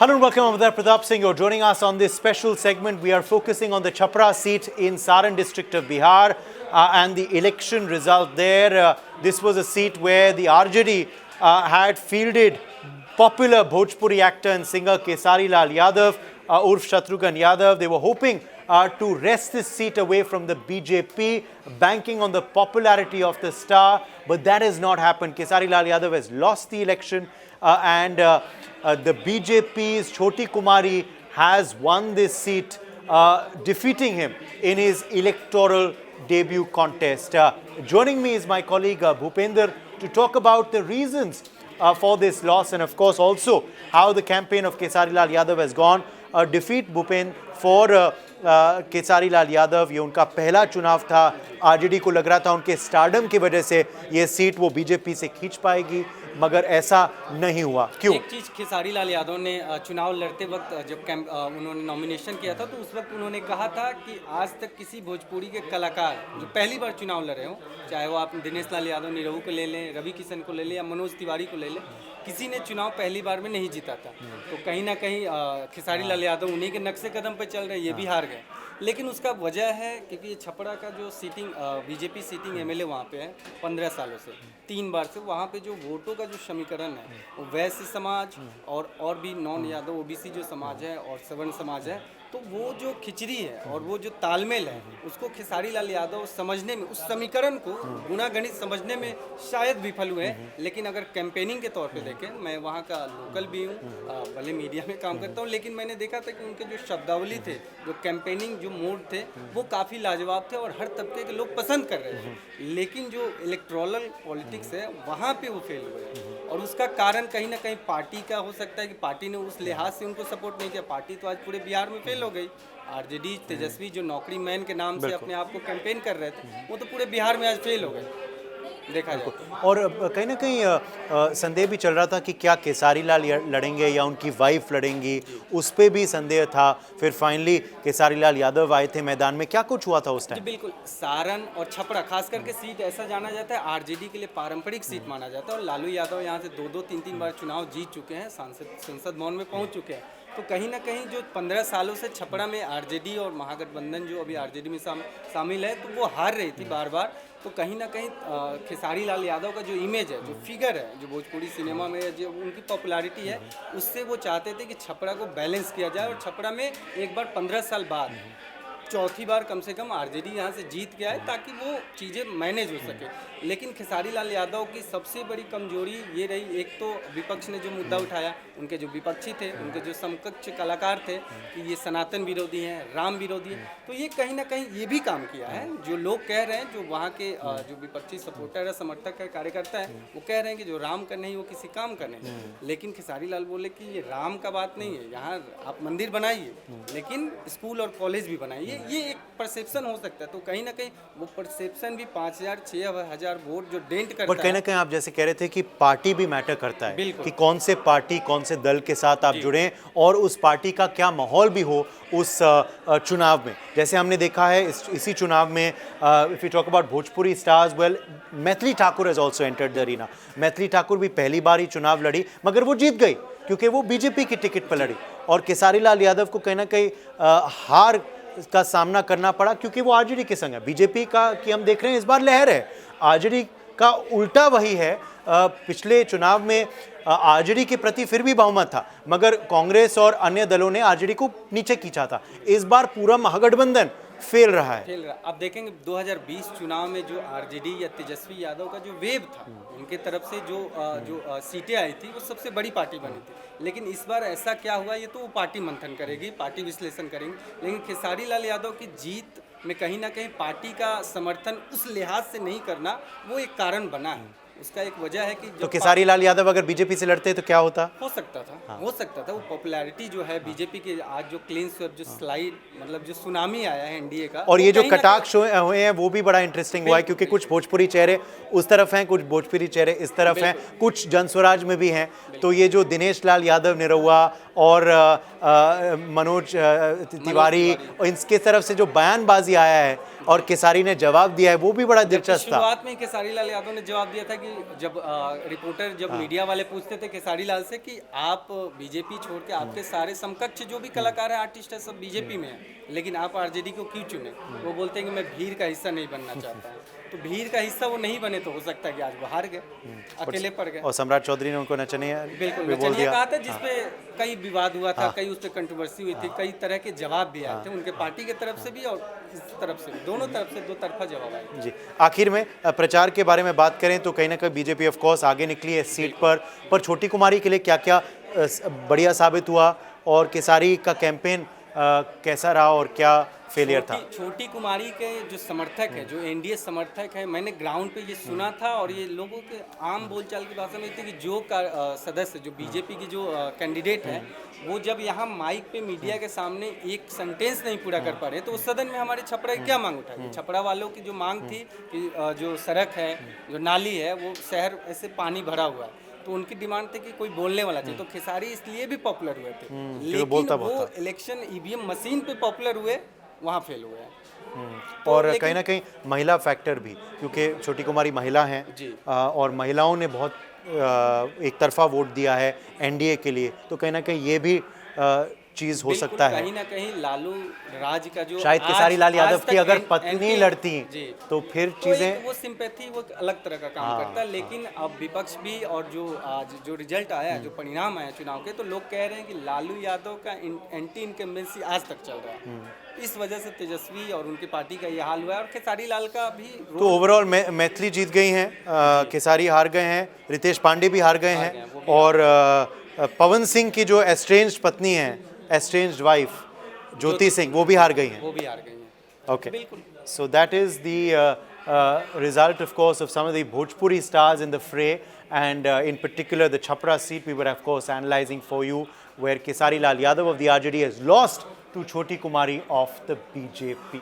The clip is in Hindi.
Hello and welcome, I'm Uday Pratap Singh. You're joining us on this special segment. We are focusing on the Chhapra seat in Saran district of Bihar and the election result there. This was a seat where the RJD had fielded popular Bhojpuri actor and singer Kesari Lal Yadav, Urf Shatrughan Yadav. They were hoping to wrest this seat away from the BJP, banking on the popularity of the star, but that has not happened. Kesari Lal Yadav has lost the election and the BJP's Choti Kumari has won this seat, defeating him in his electoral debut contest. Joining me is my colleague Bhupender to talk about the reasons for this loss and of course also how the campaign of Kesari Lal Yadav has gone. Defeat Bhupen for Khesari Lal Yadav, ये उनका पहला चुनाव था। आरजेडी को लग रहा था उनके स्टारडम की वजह से ये सीट वो बीजेपी से खींच पाएगी, मगर ऐसा नहीं हुआ। क्यों? एक चीज़ खेसारी लाल यादव ने चुनाव लड़ते वक्त जब उन्होंने नॉमिनेशन किया था तो उस वक्त उन्होंने कहा था कि आज तक किसी भोजपुरी के कलाकार जो पहली बार चुनाव लड़ रहे हो, चाहे वो आप दिनेश लाल यादव निरहू को ले लें, रवि किशन को ले लें या मनोज तिवारी को ले लें, किसी ने चुनाव पहली बार में नहीं जीता था। तो कहीं ना कहीं खेसारी लाल यादव उन्हीं के नक्शे कदम पर चल रहे, ये भी हार गए। लेकिन उसका वजह है क्योंकि ये छपरा का जो सीटिंग बीजेपी सीटिंग एमएलए वहाँ पे है 15 सालों से 3 बार से, वहाँ पे जो वोटों का जो समीकरण है वो वैश्य समाज और भी नॉन यादव ओबीसी जो समाज है और सवर्ण समाज है, तो वो जो खिचड़ी है और वो जो तालमेल है उसको खेसारी लाल यादव समझने में, उस समीकरण को गुणा गणित समझने में शायद विफल हुए हैं। लेकिन अगर कैंपेनिंग के तौर पे देखें, मैं वहाँ का लोकल भी हूँ, भले मीडिया में काम करता हूँ, लेकिन मैंने देखा था कि उनके जो शब्दावली थे, जो कैंपेनिंग जो मोड थे, वो काफ़ी लाजवाब थे और हर तबके के लोग पसंद कर रहे थे। लेकिन जो इलेक्ट्रोरल पॉलिटिक्स है वहाँ पर वो फेल हुए और उसका कारण कहीं ना कहीं पार्टी का हो सकता है कि पार्टी ने उस लिहाज से उनको सपोर्ट नहीं किया। पार्टी तो आज पूरे बिहार में फेल हो गई। आरजेडी तेजस्वी जो नौकरी मैन के नाम से अपने आप को कैंपेन कर रहे थे, वो तो पूरे बिहार में आज फेल हो गए, देखा जाए। और कहीं ना कहीं संदेह भी चल रहा था कि क्या केसारी लाल लड़ेंगे या उनकी वाइफ लड़ेंगी, उस पर भी संदेह था। फिर फाइनली केसारी लाल यादव आए थे मैदान में। क्या कुछ हुआ था उस टाइम? बिल्कुल, सारण और छपरा खास करके सीट ऐसा जाना जाता है, आरजेडी के लिए पारंपरिक सीट माना जाता है और लालू यादव यहाँ से 2-2, 3-3 बार चुनाव जीत चुके हैं, संसद भवन में पहुँच चुके हैं। तो कहीं ना कहीं जो 15 सालों से छपरा में आरजेडी और महागठबंधन जो अभी आरजेडी में शामिल है, तो वो हार रही थी बार बार। तो कहीं ना कहीं खेसारी लाल यादव का जो इमेज है, जो फिगर है, जो भोजपुरी सिनेमा में जो उनकी पॉपुलैरिटी है, उससे वो चाहते थे कि छपरा को बैलेंस किया जाए और छपरा में एक बार 15 साल बाद चौथी बार कम से कम आरजेडी यहाँ से जीत के आए ताकि वो चीज़ें मैनेज हो सके। लेकिन खेसारी लाल यादव की सबसे बड़ी कमजोरी ये रही, एक तो विपक्ष ने जो मुद्दा उठाया, उनके जो विपक्षी थे, उनके जो समकक्ष कलाकार थे कि ये सनातन विरोधी हैं, राम विरोधी हैं, तो ये कहीं ना कहीं ये भी काम किया है। जो लोग कह रहे हैं, जो वहाँ के जो विपक्षी सपोर्टर है, समर्थक है, कार्यकर्ता है, वो कह रहे हैं कि जो राम का नहीं वो किसी काम का नहीं। लेकिन खेसारी लाल बोले कि ये राम का बात नहीं है, यहाँ आप मंदिर बनाइए लेकिन स्कूल और कॉलेज भी बनाइए, ये एक परसेप्शन हो सकता है। तो कहीं ना कहीं वो परसेप्शन भी 5,000-6,000 वोट जो डेंट करता है। बट कहीं ना कहीं आप जैसे कह रहे थे कि पार्टी भी मैटर करता है कि कौन से पार्टी, कौन से दल के साथ आप जुड़े और उस पार्टी का क्या माहौल भी हो उस चुनाव में। जैसे हमने देखा है इसी चुनाव में, if you talk about Bhojpuri stars, well Maithili Thakur has also entered the arena. Maithili Thakur भी पहली बार ही चुनाव लड़ी, मगर वो जीत गई क्योंकि वो बीजेपी की टिकट पर लड़ी। और केसारी लाल यादव को कहीं ना कहीं हार का सामना करना पड़ा क्योंकि वो आरजेडी के संग है। बीजेपी का कि हम देख रहे हैं इस बार लहर है, आरजेडी का उल्टा वही है। पिछले चुनाव में आरजेडी के प्रति फिर भी बहुमत था, मगर कांग्रेस और अन्य दलों ने आरजेडी को नीचे खींचा था। इस बार पूरा महागठबंधन फेल रहा है। अब देखेंगे 2020 चुनाव में जो आरजेडी या तेजस्वी यादव का जो वेव था, उनके तरफ से जो सीटें आई थी, वो सबसे बड़ी पार्टी बनी थी। लेकिन इस बार ऐसा क्या हुआ, ये तो वो पार्टी मंथन करेगी, पार्टी विश्लेषण करेंगे। लेकिन खेसारी लाल यादव की जीत में कहीं ना कहीं पार्टी का समर्थन उस लिहाज से नहीं करना, वो एक कारण बना है। उसका एक वजह है कि तो केसारी लाल यादव अगर बीजेपी से लड़ते तो क्या होता? हो सकता था, हो सकता था। वो पॉपुलैरिटी जो है बीजेपी के, आज जो क्लीन स्वीप, जो स्लाइड, मतलब जो सुनामी आया है एनडीए का, और ये जो कटाक्ष हुए हैं वो भी बड़ा इंटरेस्टिंग हुआ है क्योंकि कुछ भोजपुरी चेहरे उस तरफ हैं, कुछ भोजपुरी चेहरे इस तरफ हैं, कुछ जनस्वराज में भी हैं। तो ये जो दिनेश लाल यादव निरहुआ और मनोज तिवारी और इनके तरफ से जो बयानबाजी आया है और केसारी ने जवाब दिया है, वो भी बड़ा दिलचस्प था। शुरुआत में ही केसारी लाल यादव ने जवाब दिया था कि जब रिपोर्टर जब मीडिया वाले पूछते थे केसारी लाल से कि आप बीजेपी छोड़ के आपके सारे समकक्ष जो भी कलाकार हैं, आर्टिस्ट है, सब बीजेपी में हैं, लेकिन आप आरजेडी को क्यों चुने? वो बोलते हैं कि मैं भीड़ का हिस्सा नहीं बनना चाहता हूँ। तो भीड़ का हिस्सा वो नहीं बने तो हो सकता है कि आज वो हार गए, अकेले पड़ गए। और सम्राट चौधरी ने उनको नचनिया बिल्कुल भी बोल नचनिया दिया। कहा था, जिसपे कई विवाद हुआ था, कई उस पर कंट्रोवर्सी हुई थी, कई तरह के जवाब भी आए थे उनके पार्टी की तरफ से भी और इस तरफ से भी, दोनों तरफ से दो तरफा जवाब आए। जी, आखिर में प्रचार के बारे में बात करें तो कहीं ना कहीं बीजेपी ऑफ कोर्स आगे निकली है सीट पर छोटी कुमारी के लिए क्या क्या बढ़िया साबित हुआ और केसारी का कैंपेन कैसा रहा और क्या फेलियर था? छोटी कुमारी के जो समर्थक है, जो एनडीए समर्थक है, मैंने ग्राउंड पे ये सुना था और ये लोगों के आम बोलचाल की भाषा में थी कि जो सदस्य जो बीजेपी की जो कैंडिडेट है, वो जब यहाँ माइक पे मीडिया के सामने एक सेंटेंस नहीं पूरा कर पा रहे तो उस सदन में हमारे छपरा की क्या मांग उठाई? छपरा वालों की जो मांग थी कि जो सड़क है, जो नाली है, वो शहर ऐसे पानी भरा हुआ है, तो उनकी डिमांड थी कि कोई बोलने वाला चाहिए। तो खेसारी इसलिए भी पॉपुलर हुए थे, लेकिन वो इलेक्शन ईवीएम मशीन पे पॉपुलर हुए, वहाँ फेल हुए हैं। तो और कहीं ना कहीं महिला फैक्टर भी, क्योंकि छोटी कुमारी महिला हैं और महिलाओं ने बहुत एक तरफा वोट दिया है एनडीए के लिए, तो कहीं ना कहीं ये भी चीज़ हो सकता है। कहीं ना कहीं लालू राज का जो शायद केसारी लाल यादव की अगर पत्नी लड़ती तो फिर चीजें, वो सिंपैथी वो अलग तरह का काम करता है। लेकिन अब विपक्ष भी और जो आज जो रिजल्ट आया है, जो परिणाम आया चुनाव के, तो लोग कह रहे हैं कि लालू यादव का एंटी इनकम्बेंसी आज तक चल रहा है। इस वजह से तेजस्वी और उनकी पार्टी का ये हाल हुआ है और खेसारी लाल का भी। तो ओवरऑल मैथिली जीत गई हैं, केसारी हार गए हैं, रितेश पांडे भी हार गए हैं और पवन सिंह की जो एस्ट्रेंज्ड पत्नी है, एस्ट्रेंज्ड वाइफ ज्योति सिंह, वो भी हार गई हैं। Okay, so that is the result, of course, of some of the Bhojpuri stars in the fray, and in particular the Chhapra seat we were, of course, analyzing for you, where Kesari Lal Yadav of the RJD has lost to Choti Kumari of the BJP.